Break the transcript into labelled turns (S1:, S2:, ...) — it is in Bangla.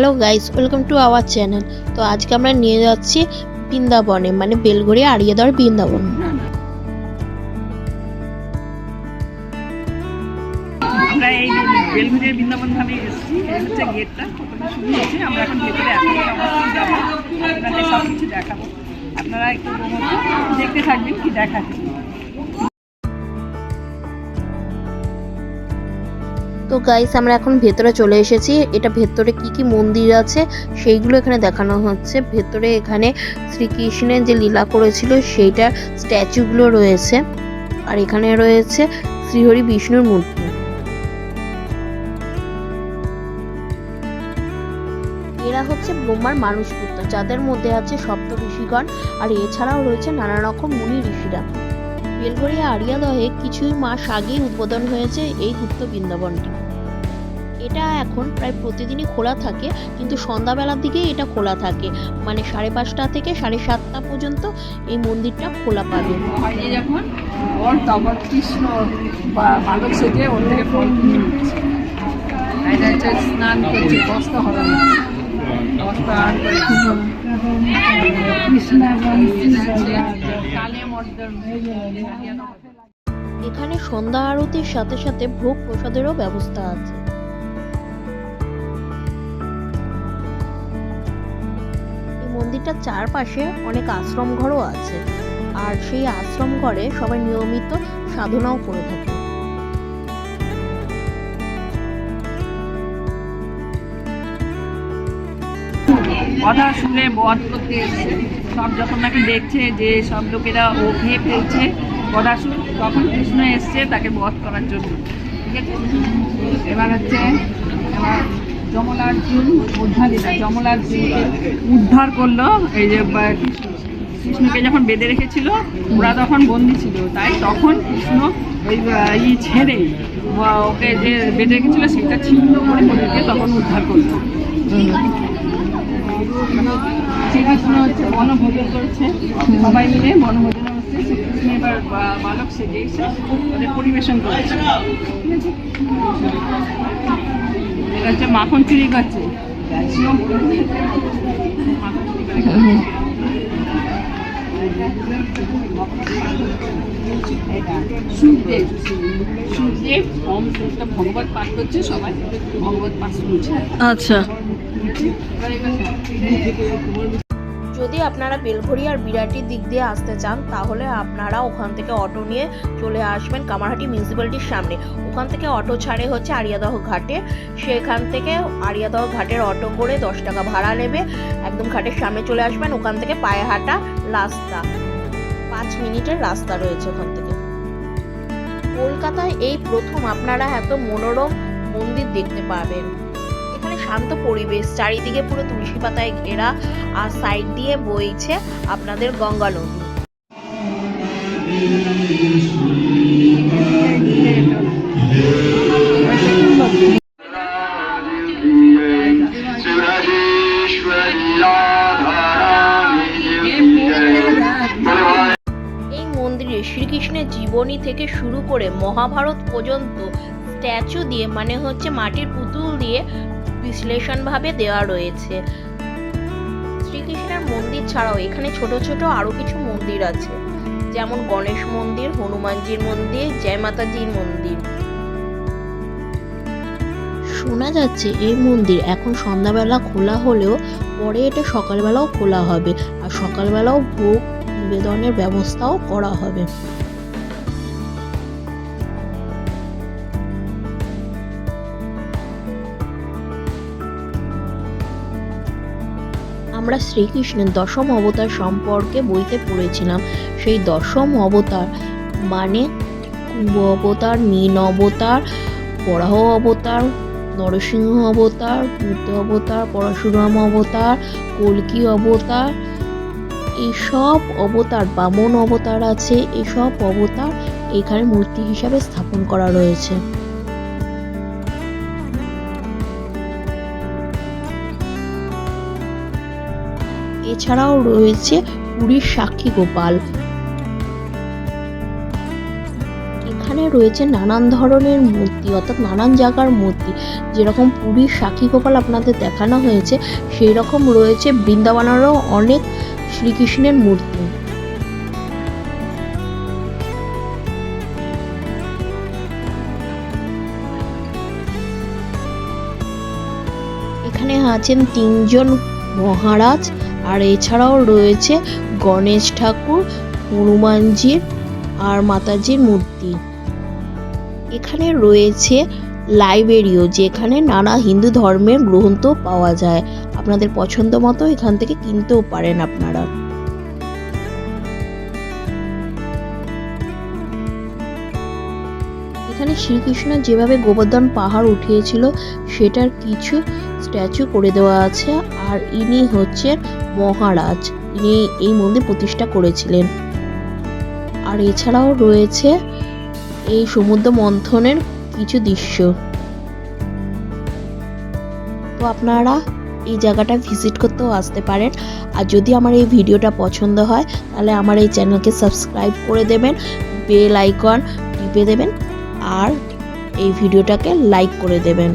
S1: Hello guys, welcome to our channel. তো আজকে আমরা নিয়ে যাচ্ছি বৃন্দাবনে, মানে বেলঘড়িয়া আড়িয়াদর বৃন্দাবন।
S2: আমরা এই বেলঘড়িয়া বৃন্দাবন ধামে এসেছি। এই হচ্ছে গেটটা, শুরু হয়েছে। আমরা এখন ভেতরে অবশ্যই যাবো, আপনাদের সব কিছু দেখাবো। আপনারা একটু দেখতে থাকবেন কি দেখাচ্ছে।
S1: তো গাইস, আমরা এখন ভেতরে চলে এসেছি। এটা ভেতরে কি কি মন্দির আছে সেইগুলো এখানে দেখানো হচ্ছে। ভেতরে এখানে শ্রীকৃষ্ণের যে লীলা করেছিল সেইটার স্ট্যাচুগুলো রয়েছে, আর এখানে রয়েছে শ্রীহরি বিষ্ণুর মূর্তি। এরা হচ্ছে ব্রহ্মার মানুষ পুত্র, যাদের মধ্যে আছে সপ্ত ঋষিগণ, আর এছাড়াও রয়েছে নানা রকম মুনি ঋষিরা। বেলঘড়িয়া আড়িয়াদহে কিছুই মাস আগেই উদ্বোধন হয়েছে এই গুপ্ত বৃন্দাবনটি। এটা এখন প্রায় প্রতিদিনই খোলা থাকে, কিন্তু সন্ধ্যাবেলার দিকে এটা খোলা থাকে, মানে 5:30 থেকে 7:30 পর্যন্ত এই মন্দিরটা খোলা পাবে।
S2: যখন ওর তখন কৃষ্ণ বালক সেজে ওর থেকে ফল স্নান করছে, বস্ত্র হবে না, বস্ত্র আন করে
S1: এখানে সন্ধ্যা আরতির সাথে সাথে ভোগ প্রসাদেরও ব্যবস্থা আছে। এই মন্দিরটার চারপাশে অনেক আশ্রম ঘরও আছে, আর সেই আশ্রম ঘরে সবাই নিয়মিত সাধনাও করে থাকে।
S2: কথা শুনে বধ করতে এসছে সব, যখন নাকি দেখছে যে সব লোকেরা ও খেয়ে ফেলছে বদাসুর, তখন কৃষ্ণ এসছে তাকে বধ করার জন্য। ঠিক আছে, এবার হচ্ছে যমলার্জুন যমলার্জুনকে উদ্ধার করলো। এই যে কৃষ্ণকে যখন বেঁধে রেখেছিল, ওরা তখন বন্দি ছিল, তাই তখন কৃষ্ণ ওই ছেড়ে ওকে যে বেঁধে রেখেছিল সেটা ছিন্ন করে ওদেরকে তখন উদ্ধার করলো। শ্রীকৃষ্ণ হচ্ছে বনভোজন করছে, সবাই মিলে বনভোজন হচ্ছে। শ্রীকৃষ্ণ এবার বালক সেজে এসে ওদের পরিবেশন করছে। এটা হচ্ছে মাখন চুরি করছে, সুখদেব ভগবত পাঠ করছে, সবাই ভগবত পাঠ শুনছে।
S1: আচ্ছা, যদি আপনারা বেলঘড়িয়ার বিরাটির দিক দিয়ে আসতে চান, তাহলে আপনারা ওখান থেকে অটো নিয়ে চলে আসবেন কামারহাটি মিউনিসিপ্যালিটির সামনে। ওখান থেকে অটো ছাড়ে হচ্ছে আড়িয়াদহ ঘাটে। সেখান থেকে আড়িয়াদহ ঘাটের অটো করে 10 টাকা ভাড়া নেবে। একদম ঘাটের সামনে চলে আসবেন। ওখান থেকে পায়ে হাঁটা রাস্তা, 5 মিনিটের রাস্তা রয়েছে ওখান থেকে। কলকাতায় এই প্রথম আপনারা এত মনোরম মন্দির দেখতে পাবেন। এখানে শান্ত পরিবেশ, চারিদিকে পুরো তুলসী পাতায় ঘেরা, আর সাইড দিয়ে বইছে আপনাদের গঙ্গা নদী। এই মন্দিরে শ্রীকৃষ্ণের জীবনী থেকে শুরু করে মহাভারত পর্যন্ত স্ট্যাচু দিয়ে, মানে হচ্ছে মাটির পুতুল দিয়ে বিশ্লেষণভাবে দেওয়া রয়েছে। শ্রীকৃষ্ণের মন্দির ছাড়াও এখানে ছোট ছোট আরো কিছু মন্দির আছে, যেমন গণেশ মন্দির, হনুমানজির মন্দির, জয় মাতাজির মন্দির। শোনা যাচ্ছে এই মন্দির এখন সন্ধ্যাবেলা খোলা হলেও পরে এটা সকালবেলাও খোলা হবে, আর সকালবেলাও ভোগ নিবেদনের ব্যবস্থাও করা হবে। আমরা শ্রীকৃষ্ণের দশম অবতার সম্পর্কে বইতে পড়েছিলাম। সেই দশম অবতার মানে কুম্ভ অবতার, মীন অবতার, বরাহ অবতার, নরসিংহ অবতার, বুদ্ধ অবতার, পরশুরাম অবতার, কল্কি অবতার, এসব অবতার, বামন অবতার আছে। এসব অবতার এখানে মূর্তি হিসাবে স্থাপন করা রয়েছে। এছাড়াও রয়েছে পুরীর সাক্ষী গোপাল। এখানে এখানে রয়েছে নানান ধরনের মূর্তি, অর্থাৎ নানান জায়গার মূর্তি। যেরকম পুরীর সাক্ষী গোপাল আপনাদের দেখানো হয়েছে, সেই রকম রয়েছে বৃন্দাবনেরও অনেক শ্রীকৃষ্ণের মূর্তি। এখানে আছেন 3 জন মহারাজ, আর এছাড়াও রয়েছে গণেশ ঠাকুর, হনুমানজির আর মাতাজির মূর্তি। এখানে রয়েছে লাইব্রেরিও, যেখানে নানা হিন্দু ধর্মের গ্রন্থ পাওয়া যায়। আপনাদের পছন্দ মতো এখান থেকে কিনতেও পারেন আপনারা। এখানে শ্রীকৃষ্ণ যেভাবে গোবর্ধন পাহাড় উঠিয়েছিল সেটার কিছু স্ট্যাচু করে দেওয়া আছে। আর ইনি হচ্ছেন মহারাজ, ইনি এই মন্দির প্রতিষ্ঠা করেছিলেন। আর এছাড়াও রয়েছে এই সমুদ্র মন্থনের কিছু দৃশ্য। তো আপনারা এই জায়গাটা ভিজিট করতেও আসতে পারেন। আর যদি আমার এই ভিডিওটা পছন্দ হয় তাহলে আমার এই চ্যানেলকে সাবস্ক্রাইব করে দেবেন, বেল আইকন টিপে দেবেন আর এই ভিডিওটাকে লাইক করে দেবেন।